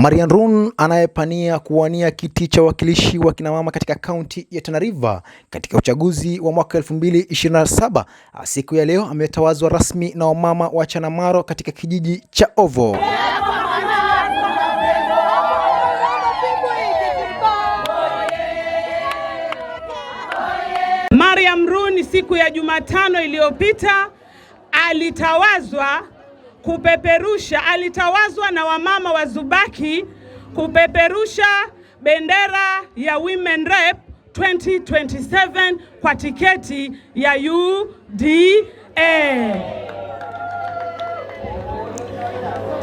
Marian Roon anayepania kuwania kiti cha wakilishi wa kinamama katika kaunti ya Tana River katika uchaguzi wa mwaka 2027 siku ya leo ametawazwa rasmi na wamama wa Chanamaro katika kijiji cha Ovo. Marian Roon siku ya Jumatano iliyopita alitawazwa na wamama wa Zubaki kupeperusha bendera ya Women Rep 2027 kwa tiketi ya UDA.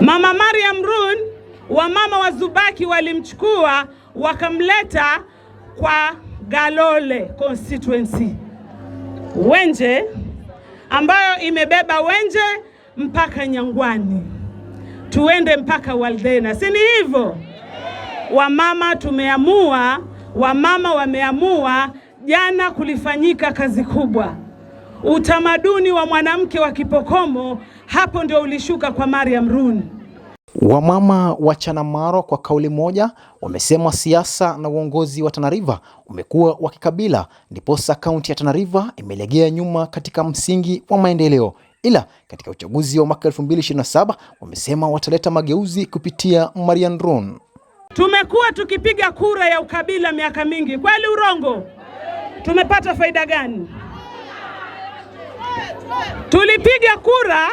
Mama Marian Roon, wamama wa Zubaki walimchukua wakamleta kwa Galole constituency Wenje, ambayo imebeba Wenje mpaka Nyangwani, tuende mpaka Waldena, si ni hivyo? Wamama wameamua jana kulifanyika kazi kubwa. Utamaduni wa mwanamke wa Kipokomo hapo ndio ulishuka kwa Marian Roon. Wamama wa Chanamaro kwa kauli moja wamesema siasa na uongozi wa Tana River umekuwa wa kikabila, ndiposa kaunti ya Tana River imelegea nyuma katika msingi wa maendeleo. Ila katika uchaguzi wa mwaka 2027 wamesema wataleta mageuzi kupitia Marian Roon. Tumekuwa tukipiga kura ya ukabila miaka mingi, kweli urongo? Tumepata faida gani? Tulipiga kura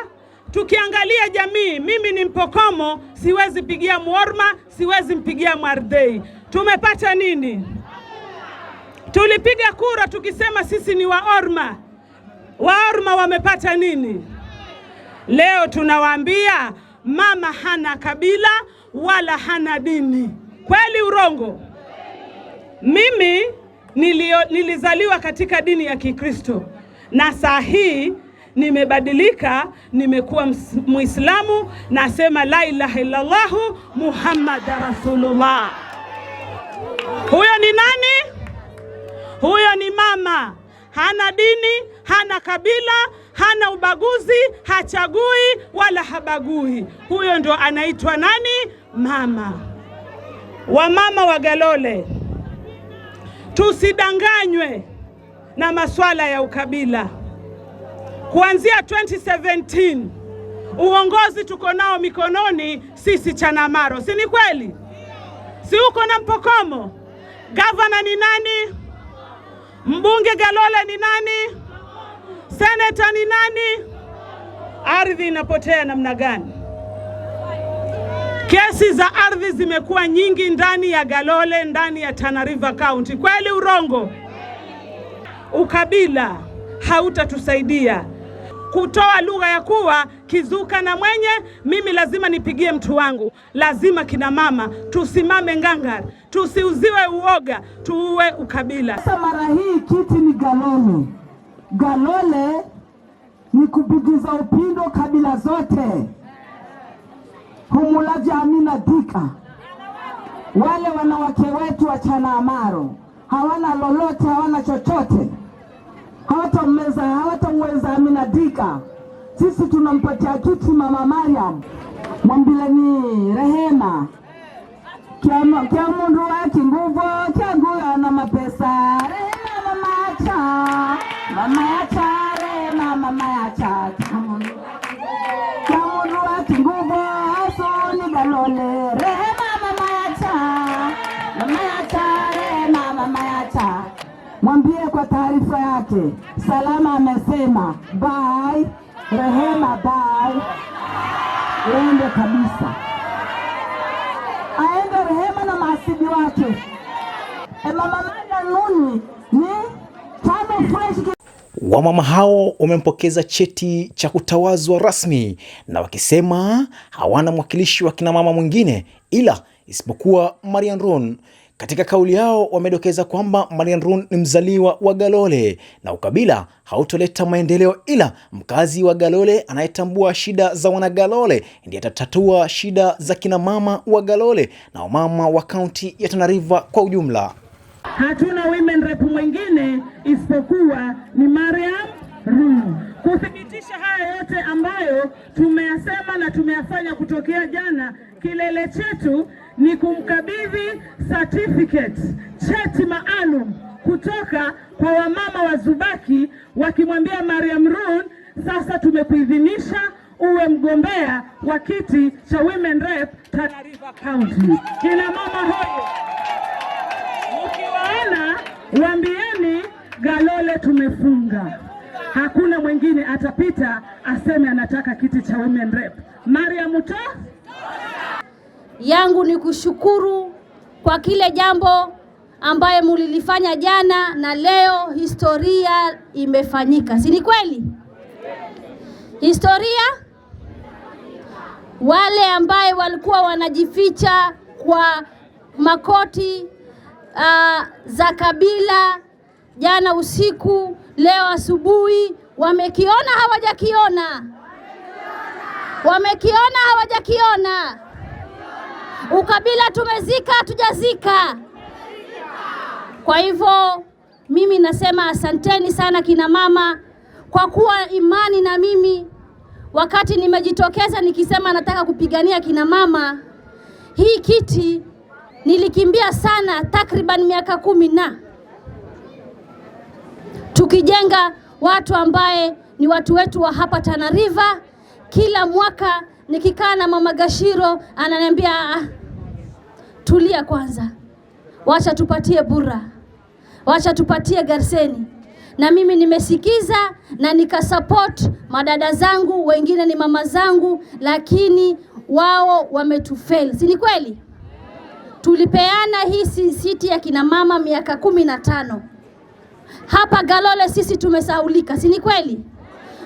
tukiangalia jamii. Mimi ni Mpokomo, siwezi pigia Muorma, siwezi mpigia Mwardei. Tumepata nini? Tulipiga kura tukisema sisi ni Waorma. Waorma wamepata nini? Leo tunawaambia mama hana kabila wala hana dini. Kweli urongo? Mimi nilizaliwa katika dini ya Kikristo na saa hii nimebadilika, nimekuwa Muislamu, nasema la ilaha illallah Muhammad Rasulullah. Huyo ni nani? Huyo ni mama. Hana dini, hana kabila, hana ubaguzi, hachagui wala habagui. Huyo ndo anaitwa nani? Mama. Wamama wa Galole, tusidanganywe na masuala ya ukabila. Kuanzia 2017 uongozi tuko nao mikononi sisi Chanamaro, si ni kweli? Si uko na Mpokomo? Gavana ni nani? Mbunge Galole ni nani? Senator ni nani? Ardhi inapotea namna gani? Kesi za ardhi zimekuwa nyingi ndani ya Galole, ndani ya Tana River County. Kweli urongo? Ukabila hautatusaidia kutoa lugha ya kuwa kizuka na mwenye mimi lazima nipigie mtu wangu. Lazima kina mama tusimame ngangari, tusiuziwe uoga, tuue ukabila. Sasa mara hii kiti ni Galole. Galole ni kupigiza upindo kabila zote. Humulaji Amina Dika, wale wanawake wetu wa Chanamaro hawana lolote, hawana chochote, hawatamweza Amina Dika. Sisi tunampatia kiti mama Mariam, mwambileni rehema kia mundu waki nguvu changu na mapesa. Rehema mama yacha rehema mama yacha kia mundu waki nguvu aso ni Galole. Rehema mama yacha rehema mama yacha. Mwambie kwa taarifa yake Salama amesema bye Rehema, bye. Uende kabisa, aende Rehema na maasidi wake. Mama Marian Roon ni tano fresh. Wamama hao wamempokeza cheti cha kutawazwa rasmi na wakisema hawana mwakilishi wa kina mama mwingine ila isipokuwa Marian Roon. Katika kauli yao wamedokeza kwamba Marian Roon ni mzaliwa wa Galole na ukabila hautoleta maendeleo, ila mkazi wa Galole anayetambua shida za wanagalole ndiye atatatua shida za kina mama wa Galole na wamama wa kaunti ya Tana River kwa ujumla. Hatuna women rep mwingine isipokuwa ni Marian Roon. Kuthibitisha haya yote ambayo tumeyasema na tumeyafanya kutokea jana, kilele chetu ni kumkabidhi certificate, cheti maalum kutoka kwa wamama wa Zubaki, wakimwambia Mariam Roon, sasa tumekuidhinisha uwe mgombea wa kiti cha Women Rep Tana River County. Kina mama hoyo, ukiwaona waambieni Galole tumefunga. Hakuna mwingine atapita aseme anataka kiti cha Women Rep. Mariam yangu ni kushukuru kwa kile jambo ambaye mulilifanya jana na leo historia imefanyika. Si ni kweli? Historia, wale ambaye walikuwa wanajificha kwa makoti za kabila jana usiku, leo asubuhi, wamekiona hawajakiona? Wamekiona hawajakiona? Ukabila tumezika hatujazika? Kwa hivyo mimi nasema asanteni sana kina mama kwa kuwa imani na mimi. Wakati nimejitokeza nikisema nataka kupigania kina mama hii kiti, nilikimbia sana takriban miaka 10 na tukijenga watu ambaye ni watu wetu wa hapa Tana River. Kila mwaka nikikaa na Mama Gashiro ananiambia tulia kwanza, wacha tupatie Bura, wacha tupatie Garseni. Na mimi nimesikiza na nikasupport madada zangu, wengine ni mama zangu, lakini wao wametufail. Si ni kweli? Tulipeana hii siti ya kina mama miaka 15. Hapa Galole sisi tumesaulika. Si ni kweli?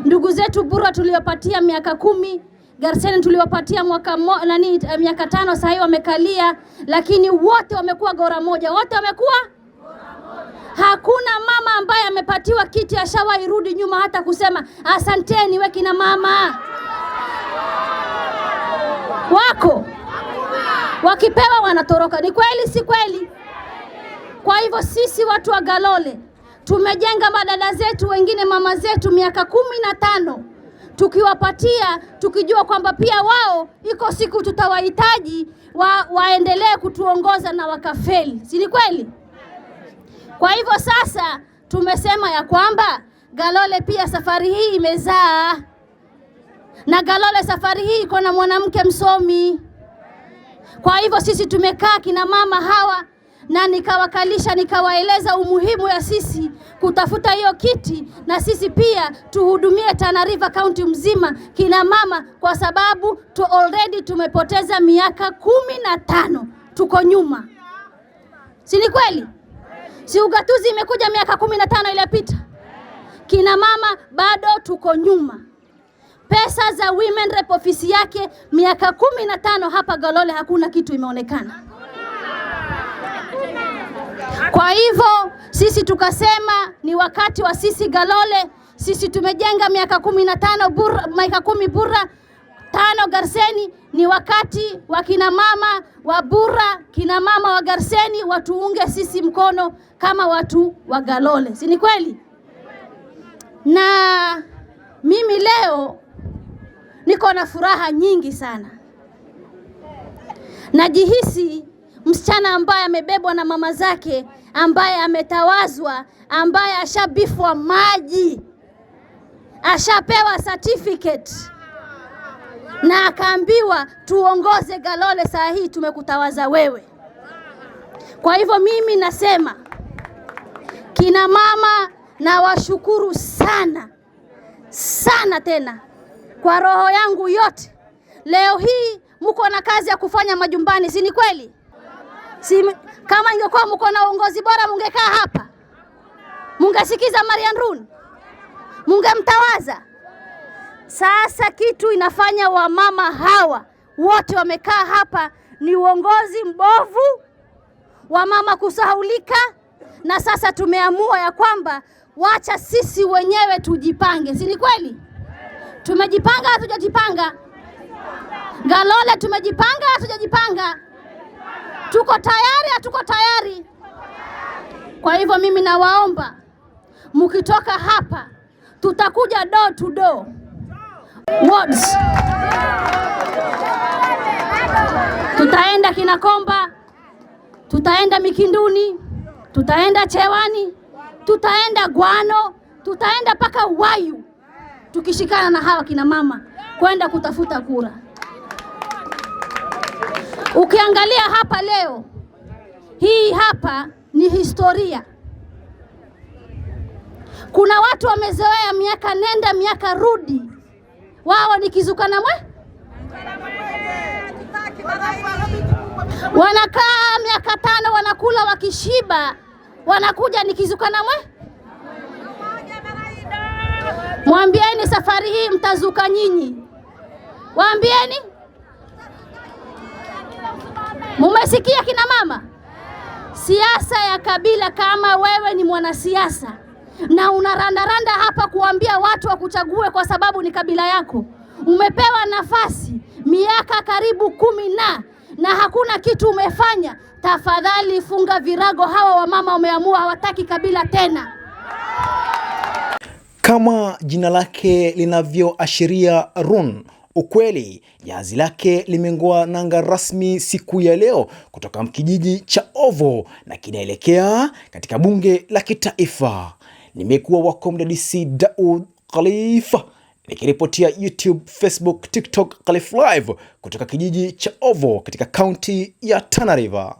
Ndugu zetu Bura tuliwapatia miaka 10, Garseni tuliwapatia miaka 5, sasa hivi wamekalia, lakini wote wamekuwa gora moja. Wote wamekuwa hakuna mama ambaye amepatiwa kiti ashawahi rudi nyuma hata kusema asanteni we kina mama. Wako wakipewa wanatoroka. Ni kweli si kweli? Kwa hivyo sisi watu wa Galole tumejenga madada zetu, wengine mama zetu miaka 15, tukiwapatia tukijua kwamba pia wao iko siku tutawahitaji waendelee kutuongoza na wakafeli. Si ni kweli? Kwa hivyo sasa tumesema ya kwamba Galole pia safari hii imezaa, na Galole safari hii iko na mwanamke msomi. Kwa hivyo sisi tumekaa kina mama hawa na nikawakalisha, nikawaeleza umuhimu ya sisi kutafuta hiyo kiti, na sisi pia tuhudumie Tana River County mzima kina mama, kwa sababu already tumepoteza miaka 15, tuko nyuma. Si ni kweli? Si ugatuzi imekuja miaka 15 iliyopita? Kina mama bado tuko nyuma. Pesa za Women Rep ofisi yake miaka 15 hapa Galole hakuna kitu imeonekana. Kwa hivyo sisi tukasema ni wakati wa sisi Galole, sisi tumejenga miaka 15 Bura, miaka 10 Bura, 5 Garseni. Ni wakati wa kina mama wa Bura, kina mama wa Garseni watuunge sisi mkono kama watu wa Galole. Si ni kweli? Na mimi leo niko na furaha nyingi sana. Najihisi msichana ambaye amebebwa na mama zake, ambaye ametawazwa, ambaye ashabifwa maji, ashapewa certificate na akaambiwa tuongoze Galole, saa hii tumekutawaza wewe. Kwa hivyo mimi nasema kina mama na washukuru sana sana, tena kwa roho yangu yote. Leo hii mko na kazi ya kufanya majumbani. Si ni kweli? Kama ingekuwa mko na uongozi bora mungekaa hapa, mungesikiza Mariam Roon, mungemtawaza. Sasa kitu inafanya wamama hawa wote wamekaa hapa ni uongozi mbovu, wamama kusahaulika. Na sasa tumeamua ya kwamba wacha sisi wenyewe tujipange. Si ni kweli? Tumejipanga hatujajipanga? Galole tumejipanga hatujajipanga? Tuko tayari hatuko tayari? Kwa hivyo mimi nawaomba mkitoka hapa tutakuja door to door wards. tutaenda Kinakomba, tutaenda Mikinduni, tutaenda Chewani, tutaenda Gwano, tutaenda paka Wayu, tukishikana na hawa kina mama kwenda kutafuta kura. Ukiangalia hapa leo, hii hapa ni historia. Kuna watu wamezoea miaka nenda miaka rudi, wao ni kizukana mwe, wanakaa miaka 5 wanakula wakishiba, wanakuja ni kizukana mwe. Mwambieni safari hii mtazuka nyinyi, waambieni. Mumesikia kina mama? Siasa ya kabila, kama wewe ni mwanasiasa na unarandaranda hapa kuambia watu wakuchague kwa sababu ni kabila yako, umepewa nafasi miaka karibu 10 na hakuna kitu umefanya, tafadhali funga virago. Hawa wamama wameamua hawataki kabila tena. Kama jina lake linavyoashiria Run, ukweli jahazi lake limeng'oa nanga rasmi siku ya leo kutoka kijiji cha Ovo na kinaelekea katika bunge la kitaifa. Nimekuwa wako mdadisi Daud Khalifa, nikiripotia YouTube, Facebook, TikTok Khalif Live kutoka kijiji cha Ovo katika kaunti ya Tana River.